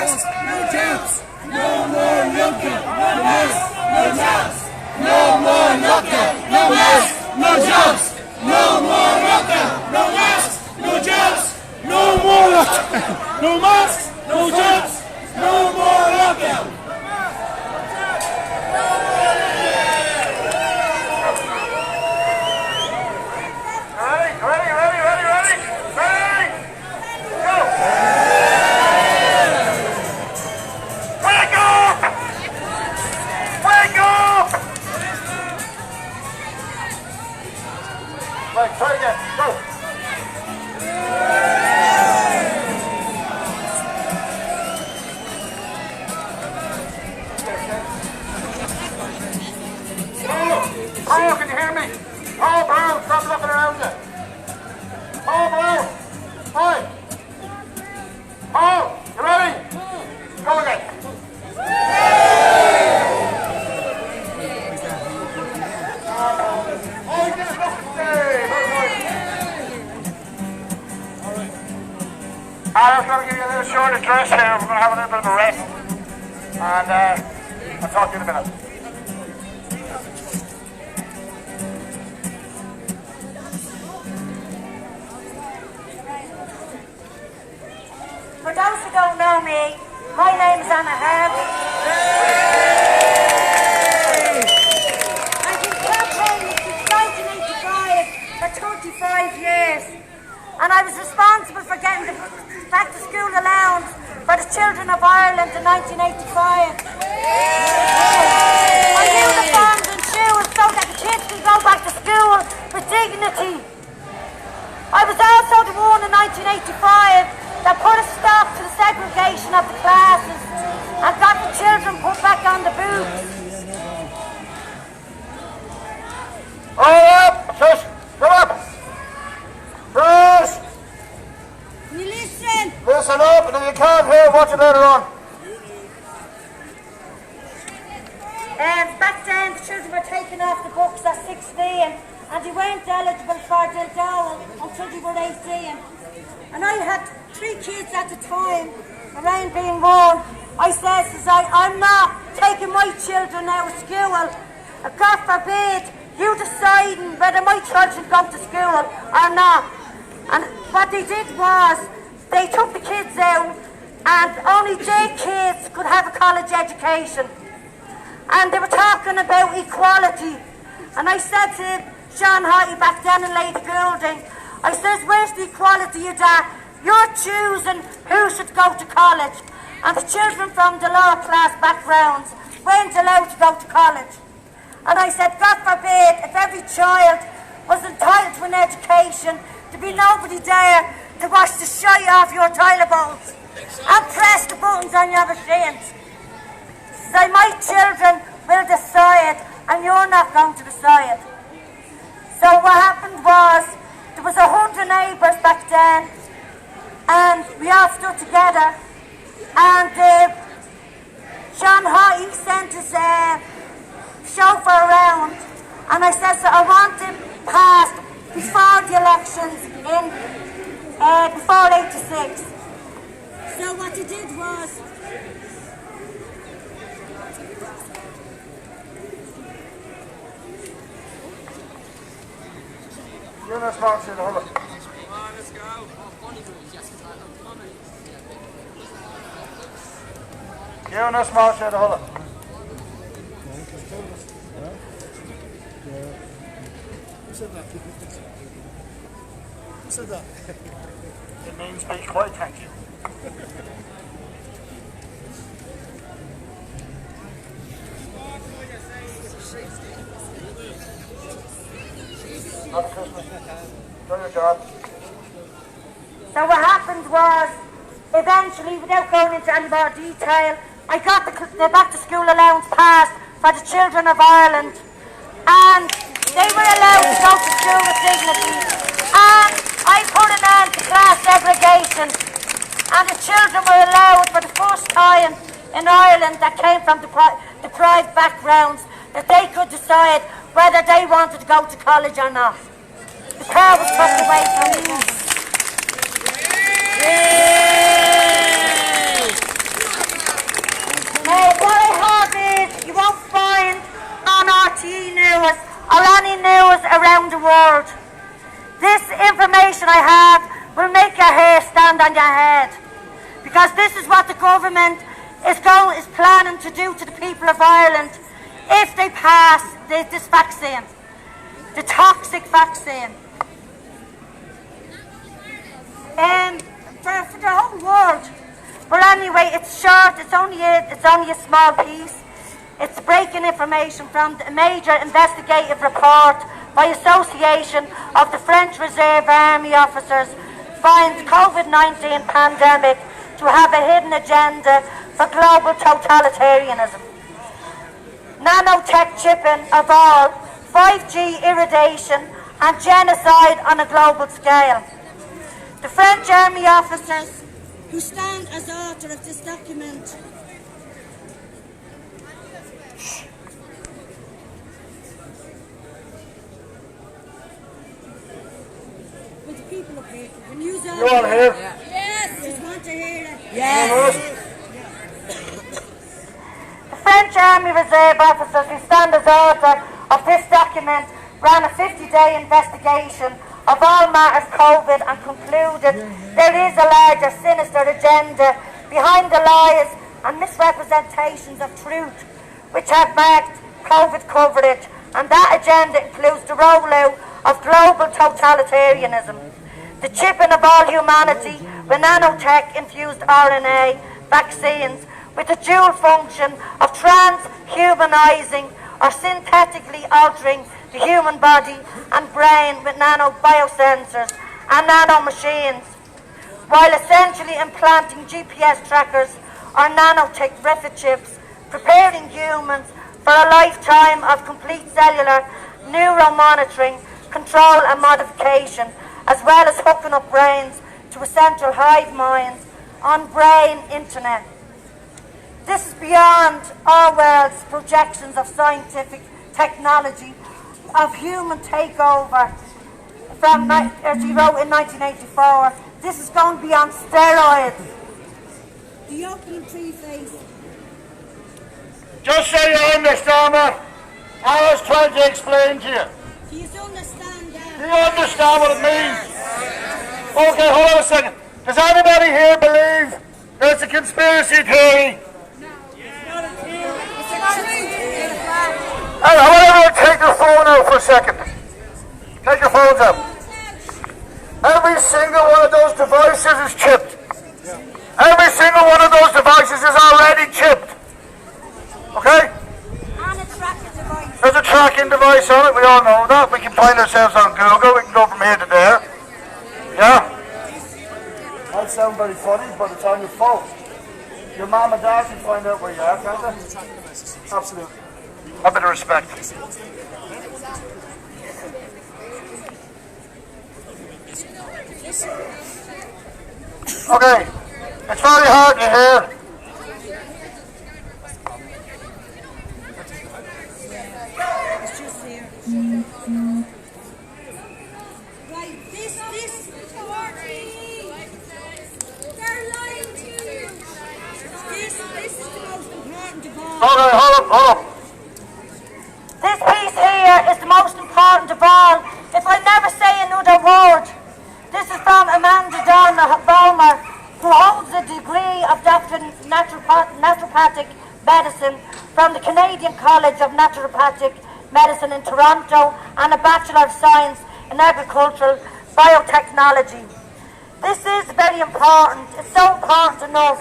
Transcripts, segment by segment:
masks, no jobs, no more lockdown, no masks, no jobs, no more lockdown, no masks, no jobs, no more lockdown, no masks, no jobs, no more lockdown, no masks, no jobs, no more lockdown. Right, try again, go! Paul, can you hear me? Paul Brown, stop looking around you! Paul Brown! Hi! Paul, you ready? Go again! I'm just going to give you a little short address here. We're going to have a little bit of a rest. And I'll talk to you in a minute. For those who don't know me, my name is Anna Harvey. I've been campaigning since 1985 for 35 years. And I was responsible for getting the back to school allowance for the children of Ireland in 1985. My uniforms and shoes so that the kids can go back to school with dignity. I was also the one in 1985 that put a stop to the segregation of the classes and got the children put back on the boots. All up! Shush! Shut up! Bruce! Can you listen? Listen up, and if you can't hear, watch it later on. Back then, the children were taken off the books at 16 and they weren't eligible for the dole until they were 18. And I had 3 kids at the time, around being 1. I said, I'm not taking my children out of school. God forbid you deciding whether my children go to school or not. And what they did was, they took the kids out and only their kids could have a college education. And they were talking about equality. And I said to Sean Harty back then in Lady Goulding, I says, where's the equality of that? You're choosing who should go to college. And the children from the lower class backgrounds weren't allowed to go to college. And I said, God forbid, if every child was entitled to an education, there'd be nobody there to wash the shite off your toilet bowls and press the buttons on your machines. So my children will decide, and you're not going to decide. So what happened was, there was 100 neighbours back then, and we all stood together, and Sean Harty sent his chauffeur around, and I said, so I want him passed before the elections in before 86. So what he did was, You're not smart, shit, hold it. Come on, let's go. You're not smart, shit, hold it. Who said that? Who said that? It means be quiet, thank you. Happy Christmas. Do your job. so what happened was, eventually, without going into any more detail, I got the back to school allowance passed for the children of Ireland, and they were allowed to go to school with dignity, and I put an end to class segregation, and the children were allowed for the first time in Ireland that came from deprived backgrounds, that they could decide whether they wanted to go to college or not. The car was took away from me. on your head. Because this is what the government is planning to do to the people of Ireland if they pass this vaccine, the toxic vaccine. For the whole world. But anyway, it's short. It's only a small piece. It's breaking information from a major investigative report by Association of the French Reserve Army Officers finds COVID-19 pandemic to have a hidden agenda for global totalitarianism. Nanotech chipping of all, 5G irradiation and genocide on a global scale. The French army officers who stand as author of this document with the people up here. The news You all here? Yes. Just want to hear it. Yes. The French Army Reserve officers who stand as author of this document ran a 50-day investigation of all matters COVID and concluded there is a larger sinister agenda behind the lies and misrepresentations of truth which have marked COVID coverage, and that agenda includes the rollout of global totalitarianism, the chipping of all humanity with nanotech-infused RNA vaccines with the dual function of transhumanizing or synthetically altering the human body and brain with nanobiosensors and nanomachines, while essentially implanting GPS trackers or nanotech chips, preparing humans for a lifetime of complete cellular neuromonitoring, control and modification, as well as hooking up brains to a central hive mind on brain internet. This is beyond Orwell's projections of scientific technology of human takeover from, as he wrote in 1984. This is going to be on steroids. The opening preface. Just so you understand that, I was trying to explain to you. Do you understand that? Do you understand what it means? Okay, hold on a second. Does anybody here believe there's a conspiracy theory? I want everyone to take your phone out for a second. Take your phones out. Every single one of those devices is chipped. Every single one of those devices is already chipped. Okay? And a tracking device. There's a tracking device on it, we all know that. We can find ourselves on Google, we can go from here to there. Yeah? Might sound very funny, but it's on your phone. Your mom and dad can find out where you are, can't they? Absolutely. A bit of respect. Okay, it's very hard to hear. It's just here. Right, this, they're lying to you. This is the most important of all. Okay, hold up. This piece here is the most important of all. If I never say another word, this is from Amanda Balmer, who holds a degree of Doctor in Naturopathic Medicine from the Canadian College of Naturopathic Medicine in Toronto and a Bachelor of Science in Agricultural Biotechnology. This is very important. It's so important enough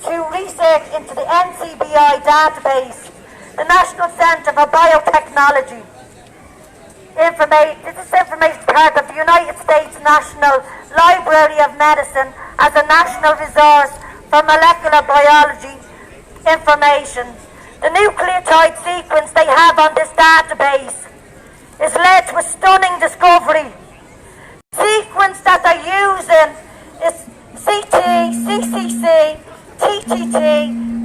to research into the NCBI database, the National Centre for Biotechnology. This information is part of the United States National Library of Medicine as a national resource for molecular biology information. The nucleotide sequence they have on this database is led to a stunning discovery. Sequence that they're using is CT, CCC, TTT,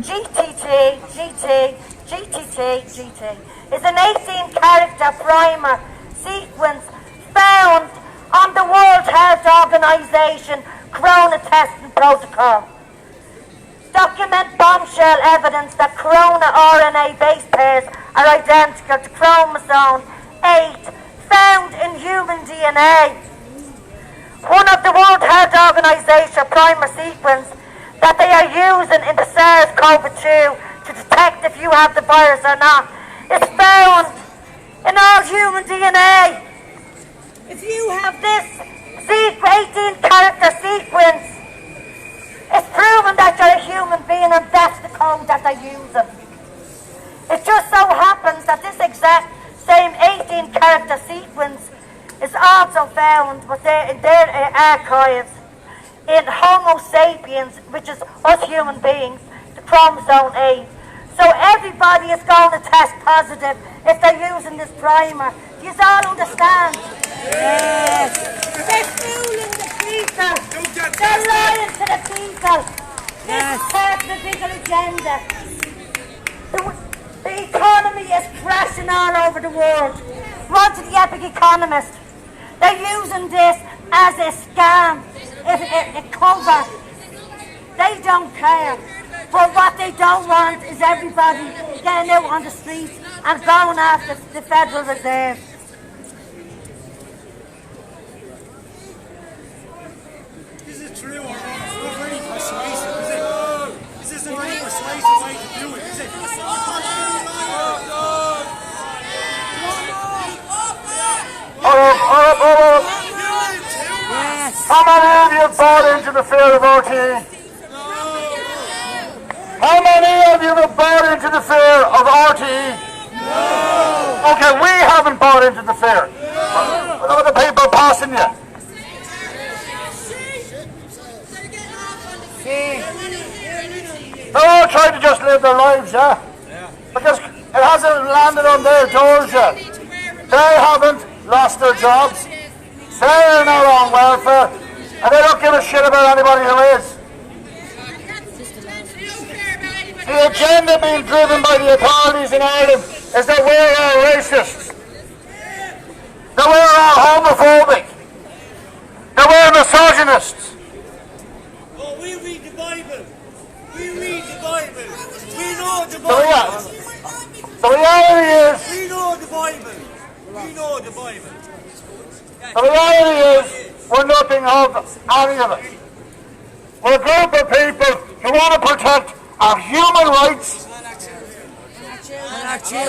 GTT, GT, GTT, GT. Is an 18-character primer sequence found on the World Health Organization Corona testing protocol. Document bombshell evidence that corona RNA base pairs are identical to chromosome 8 found in human DNA. One of the World Health Organization primer sequence that they are using in the SARS-CoV-2 to detect if you have the virus or not is found in all human DNA. If you have this 18-character sequence, it's proven that you're a human being, and that's the code that they're using. It just so happens that this exact same 18-character sequence is also found in their archives in Homo sapiens, which is us human beings, the chromosome 8. So everybody is going to test positive if they're using this primer. Do you all understand? Yes. They're fooling the people. They're lying to the people. This is part of the bigger agenda. The economy is crashing all over the world. Run to the Epic Economist. They're using this as a scam, a cover. They don't care. But what they don't want is everybody getting out on the streets and going after the Federal Reserve. Is it true or not? It's not very persuasive, is it? This isn't a very persuasive way to do it, is it? How many of you bought into the fear of RTE? How many of you have bought into the fear of RTE? No. Okay, we haven't bought into the fear. Look at the people passing you. They're all trying to just live their lives, yeah? Because it hasn't landed on their doors yet. They haven't lost their jobs. They're not on welfare. And they don't give a shit about anybody who is. The agenda being driven by the authorities in Ireland is that we're all racists. That we're all homophobic. That we're misogynists. Oh, we read the Bible. We read the Bible. We know the Bible. The reality is... We know the Bible. We know the Bible. The reality is we're nothing of any of it. We're a group of people who want to protect our human rights,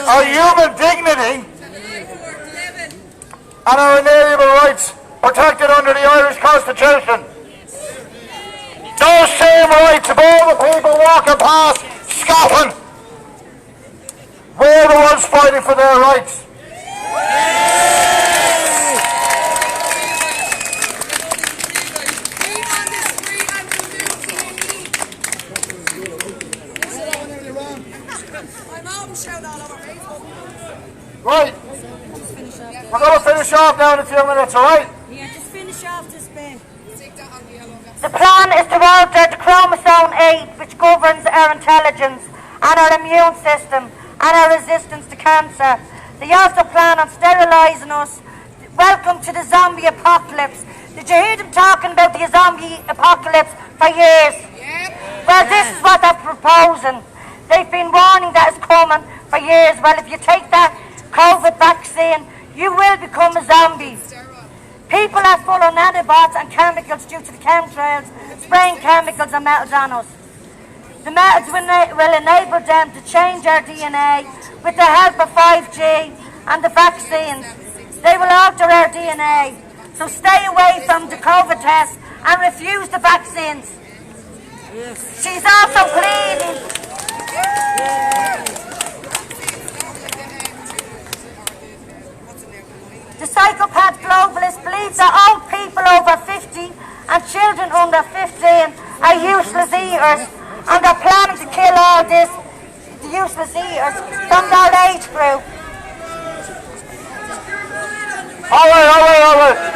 our human dignity, and our inalienable rights protected under the Irish Constitution. Those same rights of all the people walking past Scotland, we're the ones fighting for their rights. Right. We're going to finish off now in a few minutes, alright? Yeah, just finish off this bit. The plan is to alter the chromosome 8, which governs our intelligence and our immune system and our resistance to cancer. They also plan on sterilising us. Welcome to the zombie apocalypse. Did you hear them talking about the zombie apocalypse for years? Yep. Well, this is what they're proposing. They've been warning that it's coming for years. Well, if you take that COVID vaccine, you will become a zombie. People are full of nanobots and chemicals due to the chemtrails, spraying chemicals and metals on us. The metals will enable them to change our DNA with the help of 5G and the vaccines. They will alter our DNA. So stay away from the COVID tests and refuse the vaccines. Yes. She's also pleading. The psychopath globalists believe that old people over 50 and children under 15 are useless eaters, and they're planning to kill all the useless eaters from their age group. All right.